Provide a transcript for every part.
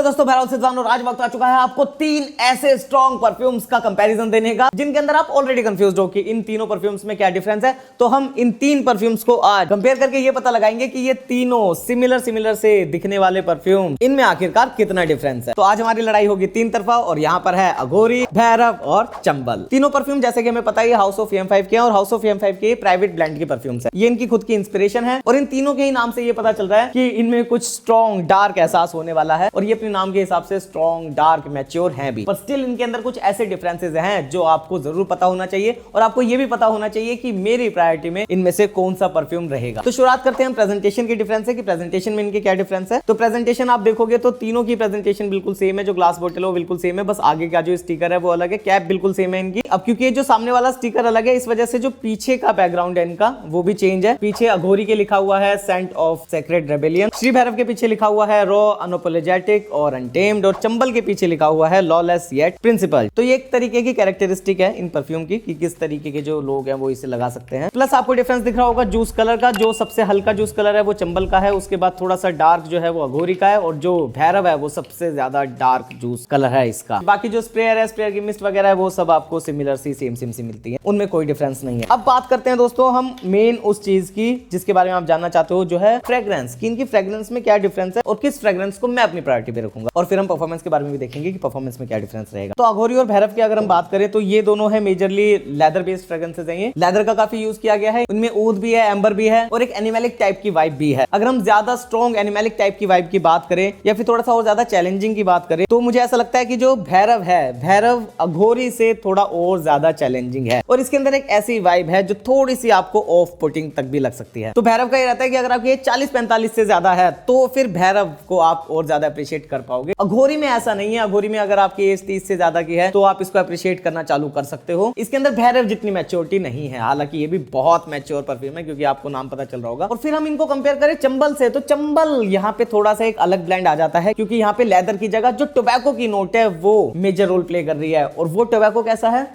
दोस्तों, बहरहाल से जानो आज वक्त आ चुका है आपको तीन ऐसे स्ट्रॉन्ग परफ्यूम्स का कंपैरिजन देने का जिनके अंदर आप ऑलरेडी कंफ्यूज हो कि इन तीनों परफ्यूम्स में क्या डिफरेंस है। तो हम इन तीन परफ्यूम्स को आज कंपेयर करके ये पता लगाएंगे कि ये तीनों सिमिलर से दिखने वाले परफ्यूम इनमें आखिरकार कितना डिफरेंस है। तो आज हमारी लड़ाई होगी तीन तरफा और यहाँ पर है अघोरी, भैरव और चंबल। तीनों परफ्यूम जैसे कि हमें पता है हाउस ऑफ EM5 के और हाउस ऑफ EM5 के प्राइवेट ब्रांड की परफ्यूम्स है। ये इनकी खुद की इंस्पिरेशन है और इन तीनों के ही नाम से ये पता चल रहा है कि इनमें कुछ स्ट्रॉन्ग डार्क एहसास होने वाला है और ये अपने नाम के हिसाब से स्ट्रॉन्ग डार्क मैच्योर हैं भी, पर स्टिल इनके अंदर कुछ ऐसे डिफरेंसेस हैं जो आपको जरूर पता होना चाहिए और आपको ये भी पता होना चाहिए कि मेरी प्रायोरिटी में इनमें से कौन सा परफ्यूम रहेगा। तो शुरुआत करते हैं हम प्रेजेंटेशन की डिफरेंस है कि प्रेजेंटेशन में इनके क्या डिफरेंस है। तो प्रेजेंटेशन आप देखोगे तो तीनों की प्रेजेंटेशन बिल्कुल सेम है। जो ग्लास बोतल है वो बिल्कुल सेम है, बस आगे का जो स्टिकर है वो अलग है, कैप बिल्कुल सेम है इनकी। अब क्योंकि जो सामने वाला स्टिकर अलग है इस वजह से जो पीछे का बैकग्राउंड है इनका वो भी चेंज है। पीछे अघोरी के लिखा हुआ है saint of sacred rebellion, Shri Bhairav के पीछे लिखा हुआ है रॉ अनअपोलोजेटिक और अनटेम्ड, और चंबल के पीछे लिखा हुआ है लॉलेस येट प्रिंसिपल। तो ये एक तरीके की कैरेक्टरिस्टिक है इन परफ्यूम की कि किस तरीके के जो लोग हैं वो इसे लगा सकते हैं। प्लस आपको डिफरेंस दिख रहा होगा जूस कलर का, जो सबसे हल्का जूस कलर है वो चंबल का है, उसके बाद थोड़ा सा डार्क जो है वो अघोरी का है और जो भैरव है वो सबसे ज्यादा डार्क जूस कलर है इसका। बाकी जो स्प्रेयर है, स्प्रेयर की मिस्ट वगैरह है वो सब आपको सिमिलर सी सेम सी मिलती है, उनमें कोई डिफरेंस नहीं है। अब बात करते हैं दोस्तों हम मेन उस चीज की जिसके बारे में आप जानना चाहते हो, जो है फ्रेग्रेंस, कि इनकी फ्रेग्रेंस में क्या डिफरेंस है और किस फ्रेग्रेंस को मैं अपनी प्रायोरिटी पे रखूंगा, और फिर हम परफॉर्मेंस के बारे में भी देखेंगे कि परफॉर्मेंस में क्या डिफरेंस रहेगा। तो अघोरी और भैरव की अगर हम बात करें तो ये दोनों है मेजरली लेदर बेस्ड फ्रेग्रेंसेस हैं। ये लेदर का काफी यूज किया गया है, उनमें ऊद भी है, एम्बर भी है और एक एनिमलिक टाइप की वाइब भी है। अगर हम ज्यादा स्ट्रॉन्ग एनिमलिक टाइप की वाइब की बात करें या फिर थोड़ा सा और ज्यादा चैलेंजिंग की बात करें तो मुझे ऐसा लगता है कि जो भैरव है, भैरव अघोरी से थोड़ा और ज्यादा चैलेंजिंग है और इसके अंदर एक ऐसी वाइब है जो थोड़ी सी आपको ऑफ पुटिंग तक भी लग सकती है। तो भैरव का ये रहता है कि अगर आपकी एज 40-45 से ज्यादा है तो फिर भैरव को आप और ज्यादा अप्रिशिएट कर पाओगे। अघोरी में ऐसा नहीं है, अघोरी में अगर आपकी एज 30 से ज्यादा की है तो आप इसको अप्रिशिएट करना चालू कर सकते हो। इसके अंदर भैरव जितनी मैच्योरिटी नहीं है, हालांकि ये भी बहुत मैच्योर परफ्यूम है क्योंकि आपको नाम पता चल रहा होगा। और फिर हम इनको कंपेयर करें चंबल से, तो चंबल यहाँ पे थोड़ा सा एक अलग ब्लेंड आ जाता है क्योंकि यहाँ पे लेदर की जगह जो टोबैको की नोट है वो मेजर रोल प्ले कर रही है। और वो टोबैको कैसा है,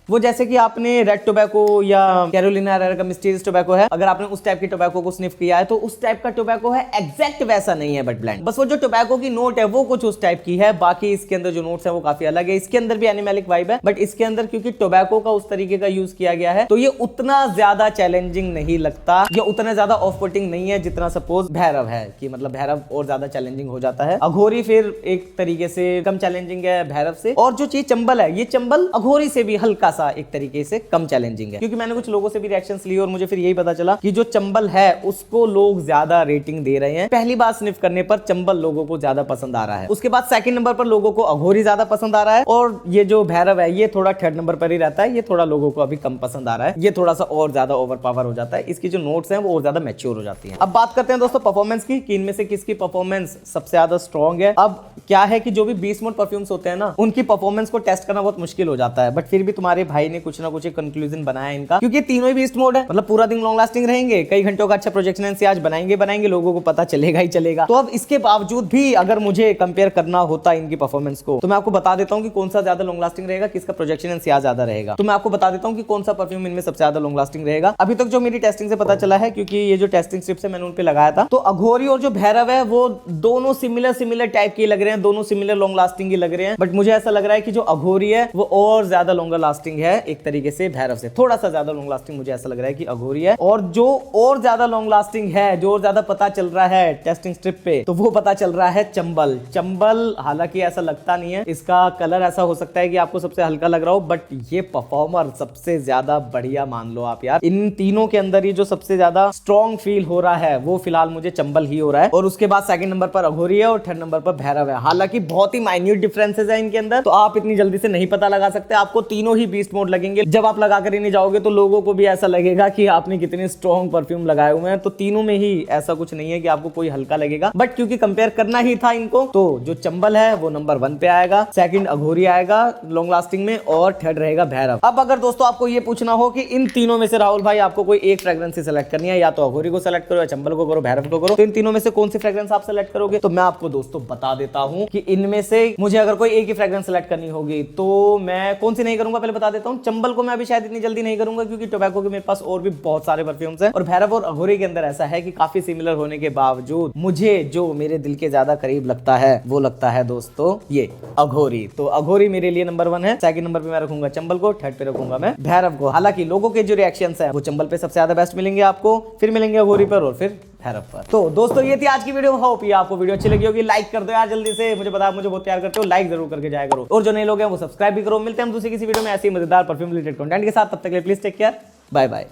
वो जैसे कि आपने रेड टोबैको या कैरोलिना एरेरा का मिस्टीरियस टोबैको है, अगर आपने उस टाइप के टोबैको को स्निफ किया है तो उस टाइप का टोबैको है। एग्जैक्ट वैसा नहीं है बट ब्लेंड, बस वो जो टोबैको की नोट है वो कुछ उस टाइप की है, बाकी इसके अंदर जो नोट्स है वो काफी अलग है। इसके अंदर भी एनिमलिक वाइब है बट इसके अंदर क्योंकि टोबैको का उस तरीके का यूज किया गया है तो ये उतना ज्यादा चैलेंजिंग नहीं लगता, ये उतना ज्यादा ऑफ पुटिंग नहीं है जितना सपोज भैरव है, कि मतलब भैरव और ज्यादा चैलेंजिंग हो जाता है। अघोरी फिर एक तरीके से कम चैलेंजिंग है भैरव से, और जो चीज चंबल है, ये चंबल अघोरी से भी हल्का सा एक तरीके से कम चैलेंजिंग है। क्योंकि मैंने कुछ लोगों से भी रिएक्शंस लिए और मुझे फिर यही पता चला कि जो चंबल है उसको लोग ज्यादा रेटिंग दे रहे हैं। पहली बार स्निफ करने पर चंबल लोगों को ज्यादा पसंद आ रहा है, उसके बाद सेकंड नंबर पर लोगों को अघोरी ज्यादा पसंद आ रहा है और ये जो भैरव है ये थोड़ा थर्ड नंबर पर ही रहता है, ये थोड़ा लोगों को अभी कम पसंद आ रहा है, ये थोड़ा सा और ज्यादा ओवर पावर हो जाता है, इसकी जो नोट्स हैं वो और ज्यादा मैच्योर हो जाती हैं। अब बात करते हैं दोस्तों परफॉर्मेंस की कि इनमें से किसकी परफॉर्मेंस सबसे ज्यादा स्ट्रॉन्ग है। अब क्या है कि जो भी बीस्ट मोड परफ्यूम्स होते हैं ना उनकी परफॉर्मेंस को टेस्ट करना बहुत मुश्किल हो जाता है, बट फिर भी तुम्हारे भाई ने कुछ ना कुछ एक कंक्लूजन बनाया इनका, क्योंकि तीनों ही बीस्ट मोड है, मतलब पूरा दिन लॉन्ग लास्टिंग रहेंगे, कई घंटों का अच्छा प्रोजेक्शन एनसीआर बनाएंगे, लोगों को पता चलेगा ही चलेगा। तो अब इसके बावजूद भी अगर मुझे कंपेयर करना होता इनकी परफॉर्मेंस को तो मैं आपको बता देता हूं कि कौन सा ज्यादा लॉन्ग लास्टिंग रहेगा, किसका प्रोजेक्शन एनसीआर ज्यादा रहेगा। तो मैं आपको बता देता हूं कि कौन सा परफ्यूम इनमें सबसे ज्यादा लॉन्ग लास्टिंग रहेगा। अभी तक जो मेरी टेस्टिंग से पता चला है, क्योंकि ये जो टेस्टिंग स्ट्रिप्स है मैंने उन पे लगाया था, तो अघोरी और जो भैरव है वो दोनों सिमिलर टाइप के लग रहे हैं, दोनों सिमिलर लॉन्ग लास्टिंग ही लग रहे हैं, बट मुझे ऐसा लग रहा है कि जो अघोरी है वो और ज्यादा लॉन्गर लास्टिंग है एक तरीके से भैरव से, थोड़ा सा ज्यादा लॉन्ग लास्टिंग मुझे ऐसा लग रहा है कि अघोरी है। और जो और ज्यादा लॉन्ग लास्टिंग है, जो और ज्यादा पता चल रहा है टेस्टिंग स्ट्रिप पे, तो वो पता चल रहा है चंबल। चंबल हालांकि ऐसा लगता नहीं है, इसका कलर ऐसा हो सकता है कि आपको सबसे हल्का लग रहा हो, बट ये परफॉर्मर सबसे ज्यादा बढ़िया मान लो आप यार। इन तीनों के अंदर ही जो सबसे ज्यादा स्ट्रॉन्ग फील हो रहा है वो फिलहाल मुझे चंबल ही हो रहा है, और उसके बाद सेकंड नंबर पर अघोरी है और थर्ड नंबर पर भैरव है। हालांकि बहुत ही माइन्यूट डिफरेंसेस है इनके अंदर, तो आप इतनी जल्दी से नहीं पता लगा सकते, आपको तीनों ही बीस्ट मोड लगेंगे। जब आप लगा कर ही नहीं जाओगे तो लोगों को भी ऐसा लगेगा कि आपने कितने स्ट्रॉन्ग परफ्यूम लगाए हुए हैं। तो तीनों में ही ऐसा कुछ नहीं है कि आपको कोई हल्का लगेगा, बट क्योंकि कंपेयर करना ही था इनको तो जो चंबल है वो नंबर 1 पे आएगा, सेकंड अघोरी आएगा लॉन्ग लास्टिंग में, और थर्ड रहेगा भैरव। अब अगर दोस्तों आपको ये पूछना हो कि इन तीनों में से राहुल भाई आपको कोई एक फ्रेग्रेंस सेलेक्ट करनी है, या तो अघोरी को सेलेक्ट करो या चंबल को करो, भैरव को करो, तो इन तीनों में से कौन सी फ्रेग्रेंस आप सेलेक्ट करोगे? तो मैं आपको दोस्तों बता देता हूं कि इनमें से मुझे अगर कोई एक ही फ्रेग्रेंस सेलेक्ट करनी होगी तो मैं कौन सी नहीं करूंगा, पहले बता देता हूँ, चंबल को मैं अभी शायद इतनी जल्दी नहीं करूंगा क्योंकि टोबैको के मेरे पास और भी बहुत सारे परफ्यूम्स हैं। और भैरव और अघोरी के अंदर ऐसा है कि काफी सिमिलर होने के बावजूद मुझे जो मेरे दिल के ज्यादा करीब लगता है वो लगता है दोस्तों ये अघोरी। तो अघोरी मेरे लिए नंबर 1 है। सेकंड नंबर पे मैं रखूंगा चंबल को, थर्ड पे रखूंगा मैं भैरव को। हालांकि लोगों के जो रिएक्शंस है वो चंबल पे सबसे ज्यादा बेस्ट मिलेंगे आपको, फिर मिलेंगे अघोरी पर और फिर भैरव पर। तो दोस्तों ये थी आज की वीडियो। होप ये आपको वीडियो अच्छी लगी होगी। लाइक कर दो यार जल्दी से, मुझे पता मुझे बहुत प्यार करते हो, लाइक जरूर करके जाया करो। और जो नए लोग हैं वो सब्सक्राइब भी करो। मिलते हैं हम दूसरी किसी वीडियो में ऐसी मजेदार परफ्यूम रिलेटेड कंटेंट के साथ। तब तक के लिए please take care, bye bye.